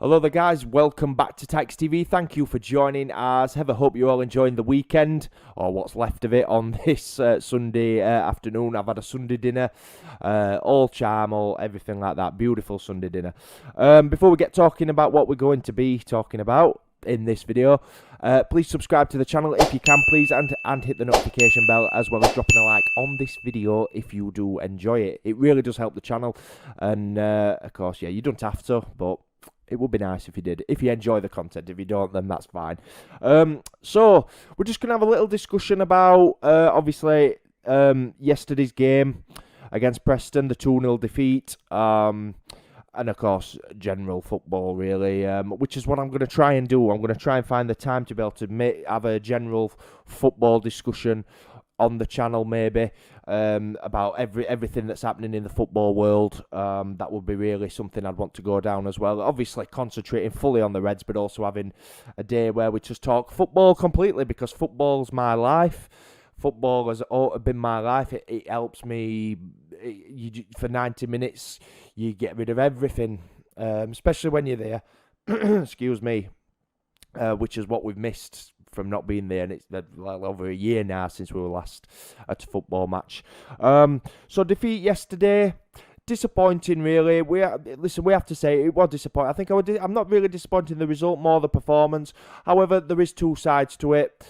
Hello there guys, welcome back to Tax TV. Thank you for joining us. Ever hope you're all enjoying the weekend, or what's left of it on this Sunday afternoon. I've had a Sunday dinner, all charm, all everything like that. Beautiful Sunday dinner. Before we get talking about what we're going to be talking about in this video, please subscribe to the channel if you can, please, and hit the notification bell, as well as dropping a like on this video if you do enjoy it. It really does help the channel, and of course, yeah, you don't have to, but it would be nice if you did. If you enjoy the content. If you don't, then that's fine. So we're just going to have a little discussion about, obviously, yesterday's game against Preston, the 2-0 defeat, and, of course, general football, really, which is what I'm going to try and do. I'm going to try and find the time to be able to have a general football discussion on the channel, maybe, about everything that's happening in the football world. That would be really something I'd want to go down as well. Obviously, concentrating fully on the Reds, but also having a day where we just talk football completely, because football's my life. Football has been my life. It helps me. For 90 minutes, you get rid of everything, especially when you're there. Excuse me, which is what we've missed from not being there, and it's been like over a year now since we were last at a football match. So defeat yesterday, disappointing really. We have to say it was disappointing. I think I'm not really disappointed in the result, more the performance. However, there is two sides to it.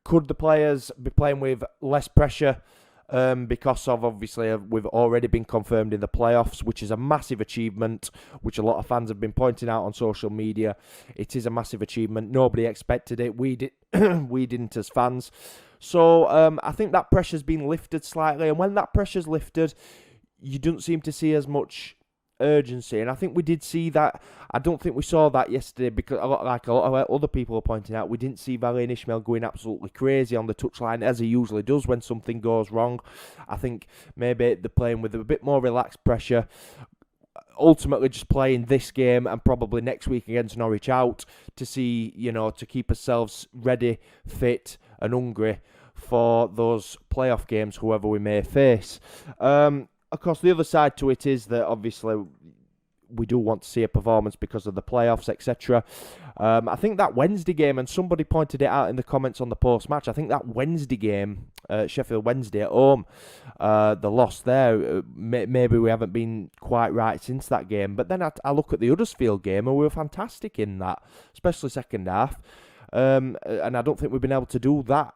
Could the players be playing with less pressure? Because of, obviously, we've already been confirmed in the playoffs, which is a massive achievement, which a lot of fans have been pointing out on social media. It is a massive achievement. Nobody expected it. We didn't as fans. So I think that pressure's been lifted slightly, and when that pressure's lifted, you don't seem to see as much urgency, and I think we did see that. I don't think we saw that yesterday, because a lot of other people are pointing out, we didn't see Valley and Ishmael going absolutely crazy on the touchline as he usually does when something goes wrong. I think maybe they're playing with a bit more relaxed pressure, ultimately just playing this game and probably next week against Norwich out to see, to keep ourselves ready, fit and hungry for those playoff games, whoever we may face. Of course, the other side to it is that obviously we do want to see a performance because of the playoffs, etc. I think that Wednesday game, and somebody pointed it out in the comments on the post-match, I think that Wednesday game, Sheffield Wednesday at home, the loss there, maybe we haven't been quite right since that game. But then I look at the Huddersfield game, and we were fantastic in that, especially second half. And I don't think we've been able to do that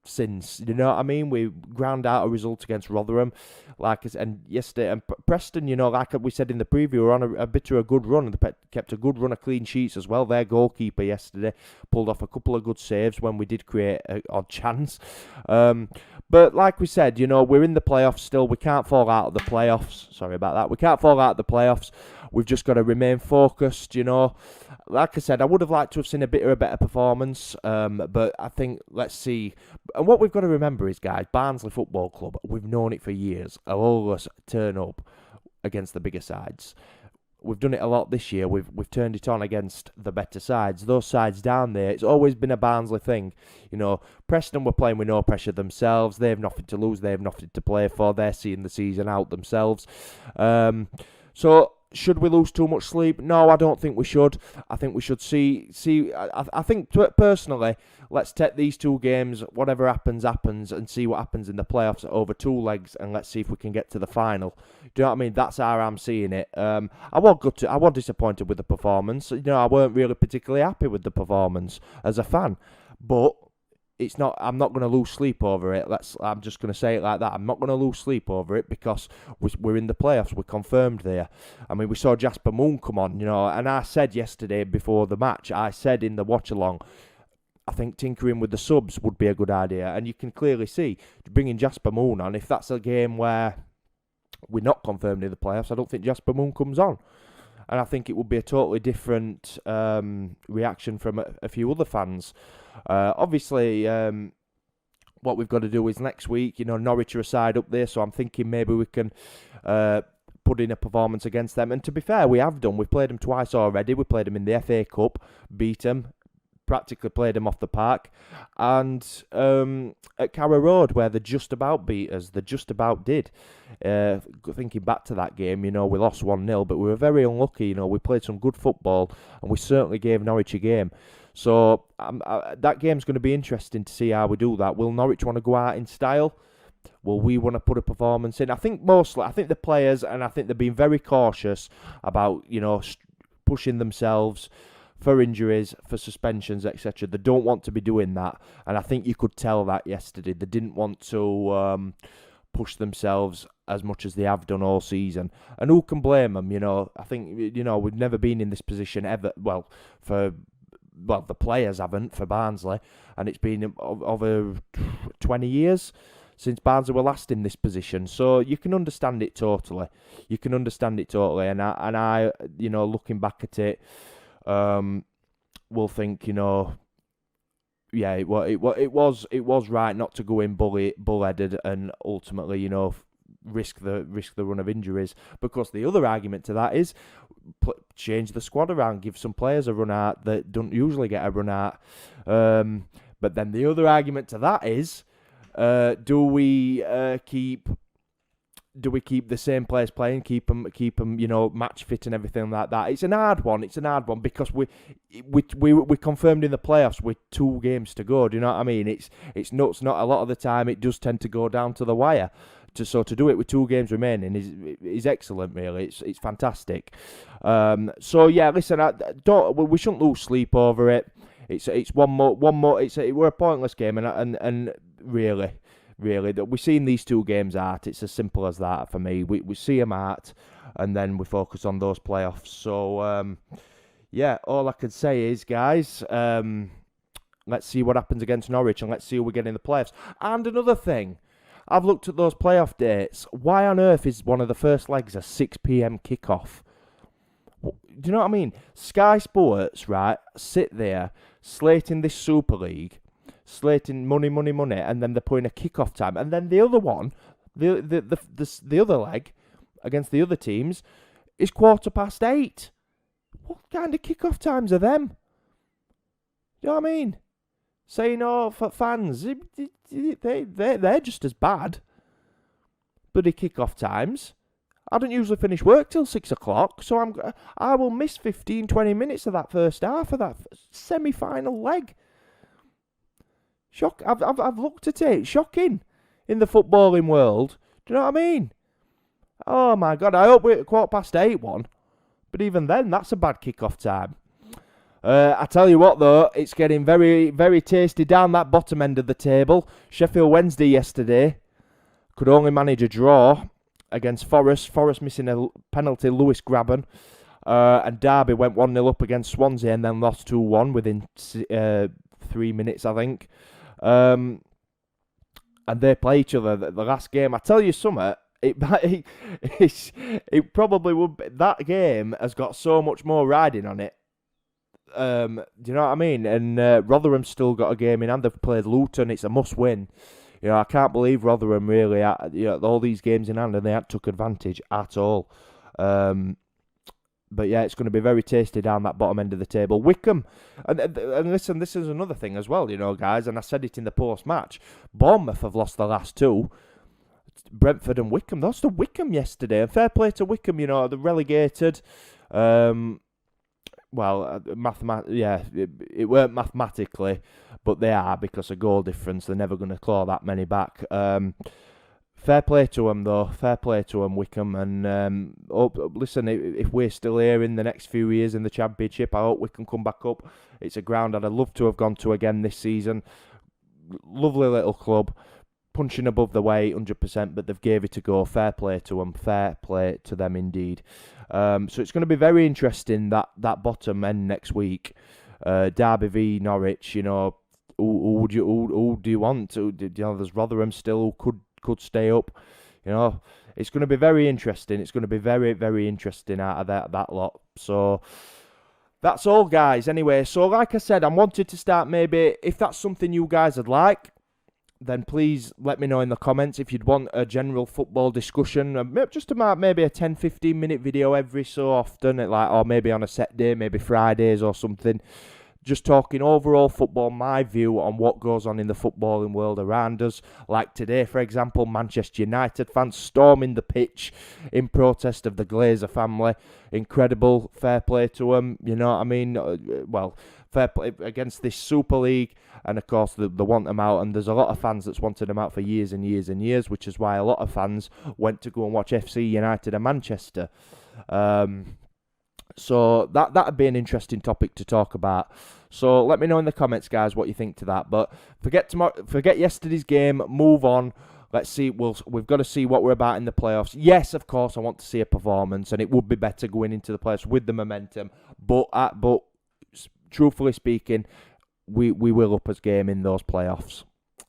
since, what I mean? We ground out a result against Rotherham, and yesterday, and Preston, like we said in the preview, were on a bit of a good run, and they kept a good run of clean sheets as well. Their goalkeeper yesterday pulled off a couple of good saves when we did create an odd chance. But like we said, we're in the playoffs still. We can't fall out of the playoffs. Sorry about that. We can't fall out of the playoffs. We've just got to remain focused, Like I said, I would have liked to have seen a better performance, but I think, let's see. And what we've got to remember is, guys, Barnsley Football Club, we've known it for years. I'll always turn up against the bigger sides. We've done it a lot this year. We've turned it on against the better sides. Those sides down there, it's always been a Barnsley thing. Preston were playing with no pressure themselves. They have nothing to lose. They have nothing to play for. They're seeing the season out themselves. So should we lose too much sleep? No, I don't think we should. I think we should see. I think personally, let's take these two games. Whatever happens, and see what happens in the playoffs over two legs, and let's see if we can get to the final. Do you know what I mean? That's how I'm seeing it. I was disappointed with the performance. I weren't really particularly happy with the performance as a fan, but it's not. I'm not going to lose sleep over it. I'm just going to say it like that. I'm not going to lose sleep over it, because we're in the playoffs. We're confirmed there. I mean, we saw Jasper Moon come on, and I said yesterday before the match, I said in the watch along, I think tinkering with the subs would be a good idea. And you can clearly see bringing Jasper Moon on. If that's a game where we're not confirmed in the playoffs, I don't think Jasper Moon comes on. And I think it would be a totally different reaction from a few other fans. Obviously, what we've got to do is next week, Norwich are a side up there, so I'm thinking maybe we can put in a performance against them. And to be fair, we have done. We've played them twice already. We played them in the FA Cup, beat them, practically played them off the park. And at Carrow Road, where they just about beat us, they just about did. Thinking back to that game, we lost 1-0, but we were very unlucky. We played some good football, and we certainly gave Norwich a game. So that game's going to be interesting to see how we do that. Will Norwich want to go out in style? Will we want to put a performance in? I think the players, and I think they've been very cautious about, pushing themselves for injuries, for suspensions, etc. They don't want to be doing that, and I think you could tell that yesterday. They didn't want to push themselves as much as they have done all season, and who can blame them? I think we've never been in this position ever. The players haven't for Barnsley, and it's been over 20 years since Barnsley were last in this position. So you can understand it totally. And I looking back at it, will think, it was right not to go in bullheaded and ultimately, risk the run of injuries. Because the other argument to that is change the squad around, give some players a run out that don't usually get a run out. But then the other argument to that is, do we keep the same players playing, keep them, match fit and everything like that? It's an hard one. Because we confirmed in the playoffs with 2 games to go. Do you know what I mean? It's nuts. Not a lot of the time. It does tend to go down to the wire. To do it with 2 games remaining is excellent. Really, it's fantastic. Listen, we shouldn't lose sleep over it. It's one more. We're a pointless game, and really, we've seen these 2 games out. It's as simple as that for me. We see them out, and then we focus on those playoffs. So, all I can say is, guys, let's see what happens against Norwich, and let's see who we get in the playoffs. And another thing, I've looked at those playoff dates. Why on earth is one of the first legs a 6 p.m. kickoff? Do you know what I mean? Sky Sports, right, sit there slating this Super League, slating money, and then they're putting a kickoff time, and then the other one, the other leg against the other teams is 8:15. What kind of kickoff times are them? You know what I mean? Saying, for fans, they're just as bad. Bloody kickoff times. I don't usually finish work till 6 o'clock, so I will miss 15-20 minutes of that first half of that semi-final leg. I've looked at it. Shocking in the footballing world. Do you know what I mean? Oh my God! I hope we're at 8:15 one, but even then, that's a bad kickoff time. I tell you what, though, it's getting very, very tasty down that bottom end of the table. Sheffield Wednesday yesterday could only manage a draw against Forest. Forest missing a penalty, Lewis Grabban. And Derby went 1-0 up against Swansea and then lost 2-1 within 3 minutes, I think. And they play each other the last game. I tell you something, it probably would be, that game has got so much more riding on it. Do you know what I mean? And Rotherham's still got a game in hand. They've played Luton. It's a must-win. I can't believe Rotherham really, all these games in hand, and they hadn't took advantage at all. But yeah, it's going to be very tasty down that bottom end of the table. Wycombe, and listen, this is another thing as well, guys, and I said it in the post-match. Bournemouth have lost the last 2. Brentford and Wycombe. They lost to Wycombe yesterday, and fair play to Wycombe, they're relegated. It weren't mathematically, but they are because of goal difference. They're never going to claw that many back. Fair play to them, though. Fair play to them, Wycombe. And listen, if we're still here in the next few years in the Championship, I hope we can come back up. It's a ground I'd love to have gone to again this season. Lovely little club, punching above the weight, 100%, but they've gave it a go. Fair play to them. Fair play to them indeed. So it's going to be very interesting, that bottom end next week. Derby v Norwich, who do you want? There's Rotherham still who could stay up. It's going to be very interesting. It's going to be very, very interesting out of that lot. So that's all, guys. Anyway, so like I said, I wanted to start maybe, if that's something you guys would like, then please let me know in the comments if you'd want a general football discussion. Just about maybe a 10-15 minute video every so often, or maybe on a set day, maybe Fridays or something. just talking overall football, my view on what goes on in the footballing world around us. Like today, for example, Manchester United fans storming the pitch in protest of the Glazer family. Incredible, fair play to them, you know what I mean? Well, fair play against this Super League, and of course they want them out, and there's a lot of fans that's wanted them out for years and years and years, which is why a lot of fans went to go and watch FC United and Manchester. So that'd be an interesting topic to talk about. So let me know in the comments, guys, what you think to that. But forget yesterday's game. Move on. Let's see. We've got to see what we're about in the playoffs. Yes, of course, I want to see a performance, and it would be better going into the playoffs with the momentum. But truthfully speaking, we will up us game in those playoffs.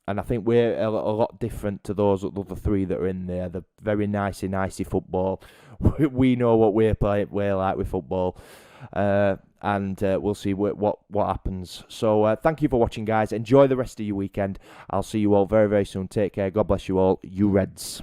And I think we're a lot different to those other three that are in there. The very nicey football. We know what we're like with football. And we'll see what happens. So thank you for watching, guys. Enjoy the rest of your weekend. I'll see you all very, very soon. Take care. God bless you all. You Reds.